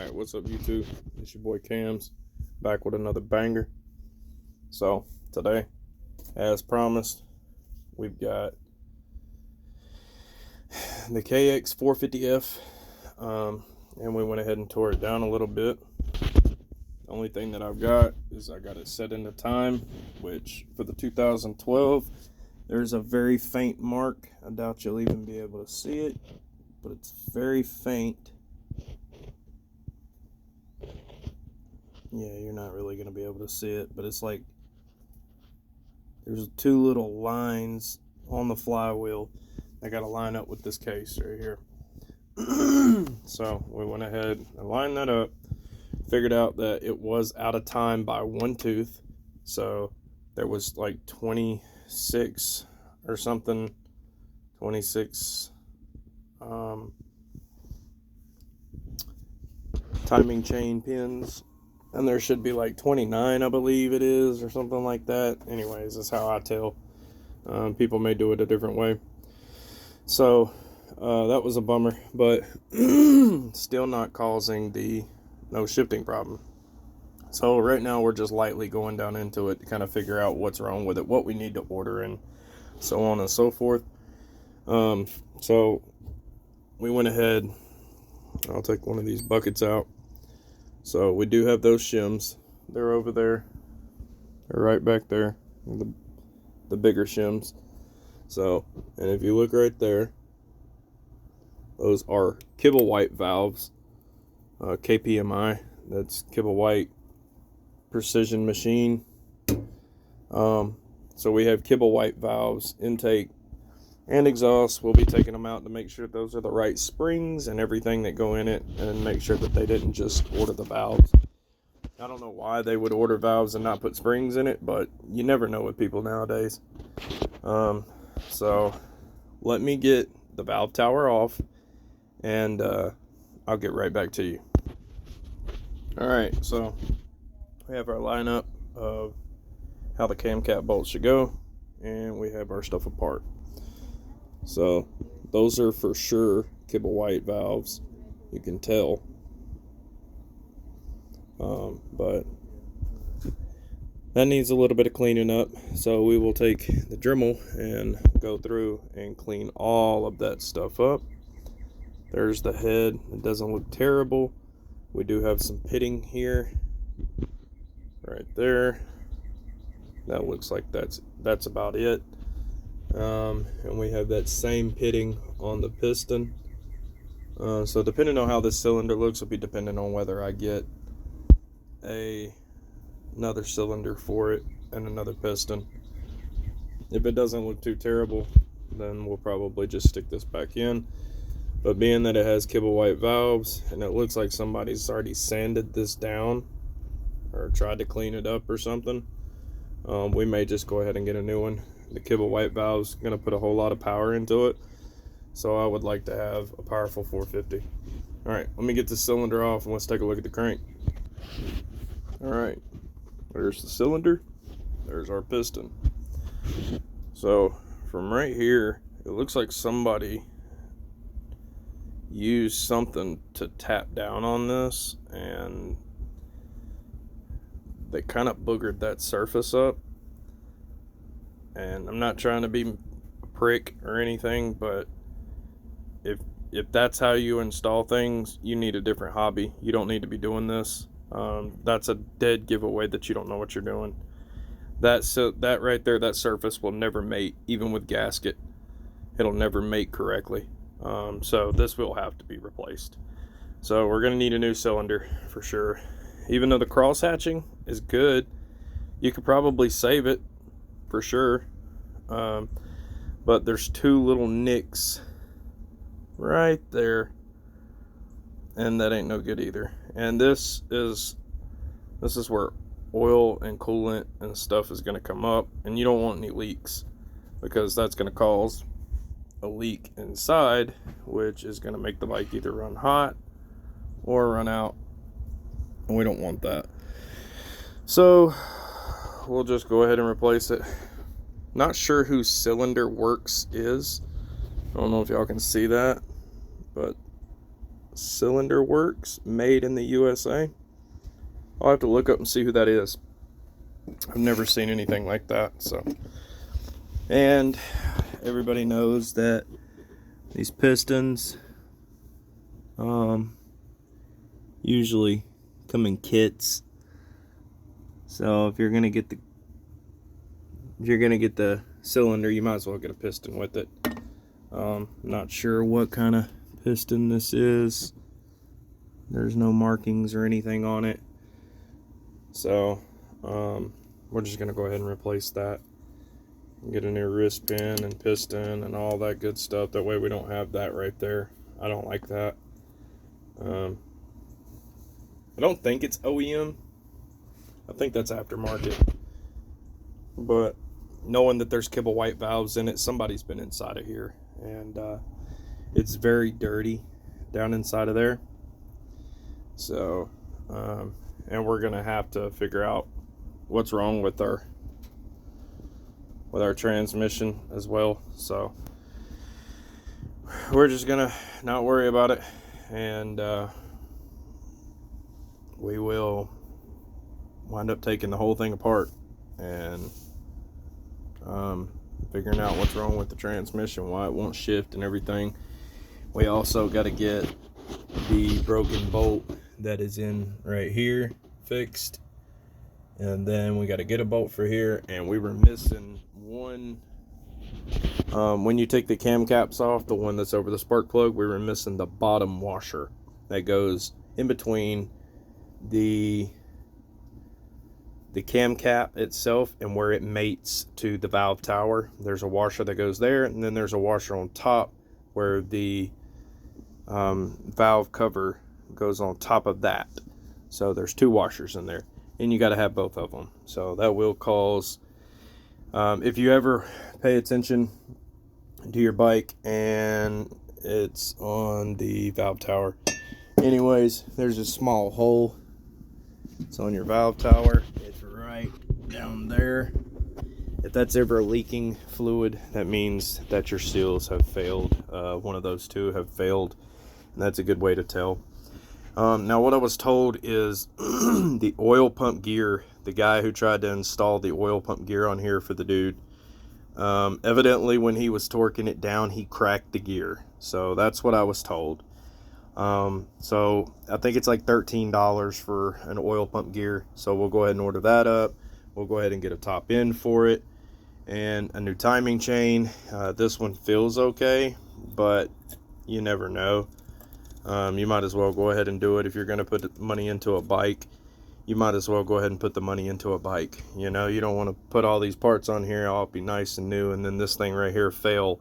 Alright, what's up YouTube? It's your boy Cams, back with another banger. So, today, as promised, we've got the KX450F, and we went ahead and tore it down a little bit. The only thing that I've got is I got it set into time, which for the 2012, there's a very faint mark. I doubt you'll even be able to see it, but it's very faint. Yeah, you're not really going to be able to see it, but it's like there's two little lines on the flywheel that got to line up with this case right here. So we went ahead and lined that up, figured out that it was out of time by one tooth. So there was like 26 or something, 26 timing chain pins. And there should be like 29, I believe it is, or something like that. Anyways, that's how I tell. People may do it a different way. So, that was a bummer, but still not causing the no shifting problem. So right now we're just lightly going down into it to kind of figure out what's wrong with it, what we need to order, and so on and so forth. So we went ahead. I'll take one of these buckets out. So we do have those shims. They're over there. They're right back there. The bigger shims. So, and if you look right there, those are Kibble-White valves. KPMI. That's Kibble-White Precision Machine. So we have Kibble-White valves, intake and exhaust. We'll be taking them out to make sure those are the right springs and everything that go in it, and make sure that they didn't just order the valves. I don't know why they would order valves and not put springs in it, but you never know with people nowadays. So let me get the valve tower off, and I'll get right back to you. Alright, so we have our lineup of how the cam cap bolts should go, and we have our stuff apart. So those are for sure Kibble-White valves. You can tell. But that needs a little bit of cleaning up. So we will take the Dremel and go through and clean all of that stuff up. There's the head. It doesn't look terrible. We do have some pitting here. Right there. That looks like that's about it. And we have that same pitting on the piston. So depending on how this cylinder looks will be dependent on whether I get another cylinder for it and another piston. If it doesn't look too terrible, then we'll probably just stick this back in. But being that it has Kibble-White valves and it looks like somebody's already sanded this down or tried to clean it up or something, we may just go ahead and get a new one. The Kibble-White valve's going to put a whole lot of power into it, so I would like to have a powerful 450. Alright, let me get the cylinder off and let's take a look at the crank. Alright, there's the cylinder, there's our piston. So from right here, it looks like somebody used something to tap down on this, and they kind of boogered that surface up. And I'm not trying to be a prick or anything, but if that's how you install things, you need a different hobby. You don't need to be doing this. That's a dead giveaway that you don't know what you're doing. That right there, that surface will never mate, even with gasket. It'll never mate correctly. So this will have to be replaced. So we're going to need a new cylinder for sure. Even though the cross hatching is good, you could probably save it for sure, but there's two little nicks right there, and that ain't no good either. And this is where oil and coolant and stuff is going to come up, and you don't want any leaks, because that's going to cause a leak inside, which is going to make the bike either run hot or run out, and we don't want that. So we'll just go ahead and replace it. Not sure who Cylinder Works is. I don't know if y'all can see that, but Cylinder Works, made in the USA. I'll have to look up and see who that is. I've never seen anything like that. So, and everybody knows that these pistons usually come in kits. So if you're gonna get the cylinder, you might as well get a piston with it. Not sure what kind of piston this is. There's no markings or anything on it. So we're just gonna go ahead and replace that. Get a new wrist pin and piston and all that good stuff. That way we don't have that right there. I don't like that. I don't think it's OEM. I think that's aftermarket. But knowing that there's Kibble White valves in it, somebody's been inside of here. And it's very dirty down inside of there. So, and we're going to have to figure out what's wrong with our transmission as well. So we're just gonna not worry about it, and we will wind up taking the whole thing apart and figuring out what's wrong with the transmission, why it won't shift and everything. We also got to get the broken bolt that is in right here fixed, and then we got to get a bolt for here, and we were missing one. When you take the cam caps off, the one that's over the spark plug, we were missing the bottom washer that goes in between the cam cap itself and where it mates to the valve tower. There's a washer that goes there, and then there's a washer on top where the valve cover goes on top of that. So there's two washers in there, and you got to have both of them. So that will cause, if you ever pay attention to your bike and it's on the valve tower, anyways, there's a small hole. It's on your valve tower. It's right down there. If that's ever leaking fluid, that means that your seals have failed. One of those two have failed, and that's a good way to tell. Now, what I was told is the oil pump gear, the guy who tried to install the oil pump gear on here for the dude, evidently when he was torquing it down, he cracked the gear. So that's what I was told. So I think it's like $13 for an oil pump gear. So we'll go ahead and order that up. We'll go ahead and get a top end for it and a new timing chain. This one feels okay, but you never know. You might as well go ahead and do it. If you're going to put money into a bike, you might as well go ahead and put the money into a bike. You know, you don't want to put all these parts on here, all be nice and new, and then this thing right here fail.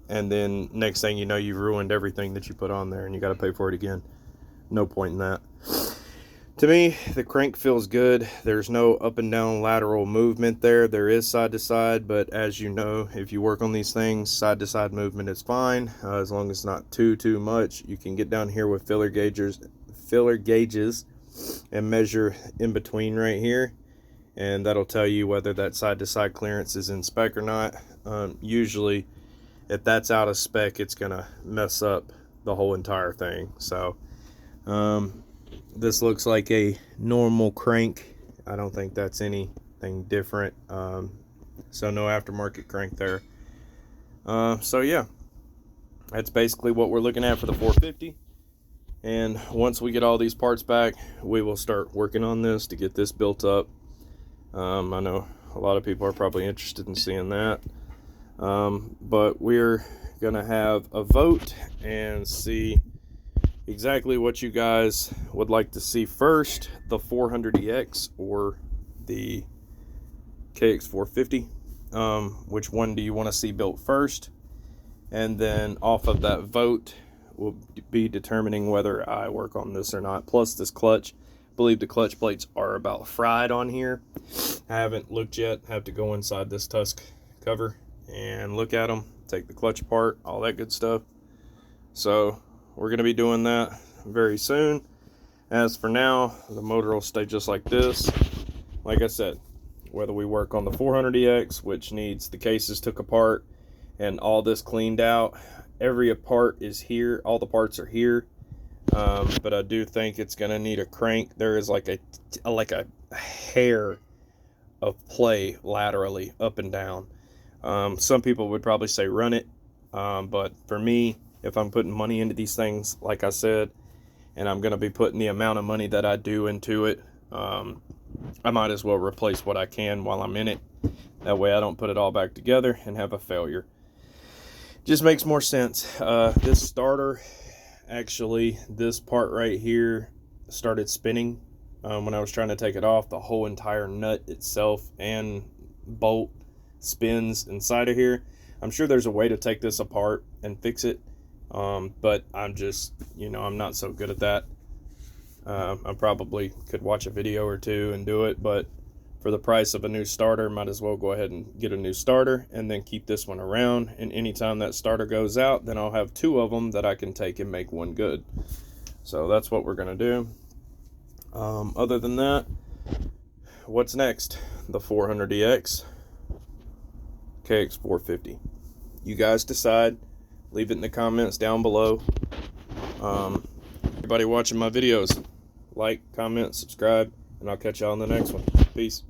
And then next thing you know, you've ruined everything that you put on there and you got to pay for it again. No point in that. To me, the crank feels good. There's no up and down lateral movement there. There is side to side, but as you know, if you work on these things, side to side movement is fine. As long as it's not too much. You can get down here with filler gauges and measure in between right here, and that'll tell you whether that side to side clearance is in spec or not. Usually if that's out of spec, it's gonna mess up the whole entire thing. So this looks like a normal crank. I don't think that's anything different. So no aftermarket crank there. So yeah, that's basically what we're looking at for the 450. And once we get all these parts back, we will start working on this to get this built up. I know a lot of people are probably interested in seeing that. But we're gonna have a vote and see exactly what you guys would like to see first, the 400EX or the KX450. Which one do you want to see built first? And then off of that vote, we'll be determining whether I work on this or not. Plus this clutch, I believe the clutch plates are about fried on here. I haven't looked yet. I have to go inside this Tusk cover and look at them, take the clutch apart, all that good stuff. So we're going to be doing that very soon. As for now, the motor will stay just like this. Like I said, whether we work on the 400EX, which needs the cases took apart and all this cleaned out, every part is here, all the parts are here. but I do think it's going to need a crank. There is like a hair of play laterally up and down. Some people would probably say run it, but for me, if I'm putting money into these things, like I said, and I'm going to be putting the amount of money that I do into it, I might as well replace what I can while I'm in it. That way I don't put it all back together and have a failure. Just makes more sense. This starter, actually, this part right here started spinning when I was trying to take it off. The whole entire nut itself and bolt spins inside of here. I'm sure there's a way to take this apart and fix it, but I'm just, I'm not so good at that. I probably could watch a video or two and do it, but for the price of a new starter, might as well go ahead and get a new starter and then keep this one around. And anytime that starter goes out, then I'll have two of them that I can take and make one good. So that's what we're going to do. Other than that, what's next? The 400DX, KX450. You guys decide. Leave it in the comments down below. Everybody watching my videos, like, comment, subscribe, and I'll catch y'all on the next one. Peace.